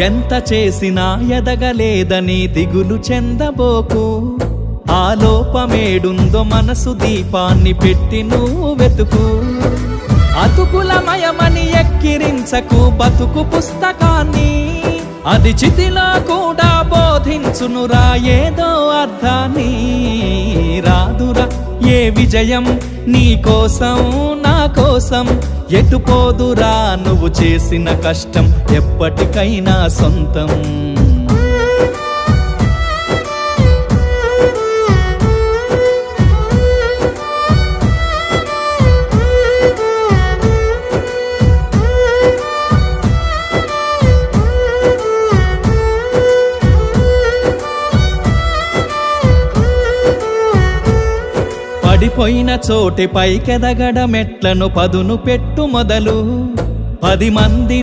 ఎంత చేసినా ఎదగలేదని దిగులు చెందబోకు ఆ లోపమేడుందో మనసు దీపాన్ని పెట్టి నువ్వు వెతుకు అతుకులమయమని ఎక్కిరించకు బతుకు పుస్తకాన్ని అది చితిలో కూడా బోధించునురా ఏదో అర్థాన్ని రాదురా ఏ విజయం నీ కోసం నా కోసం ఎటుపోదురా నువ్వు చేసిన కష్టం ఎప్పటికైనా సొంతం పడిపోయిన చోటి పైకెదగడ మెట్లను పదును పెట్టు మొదలు 10 మంది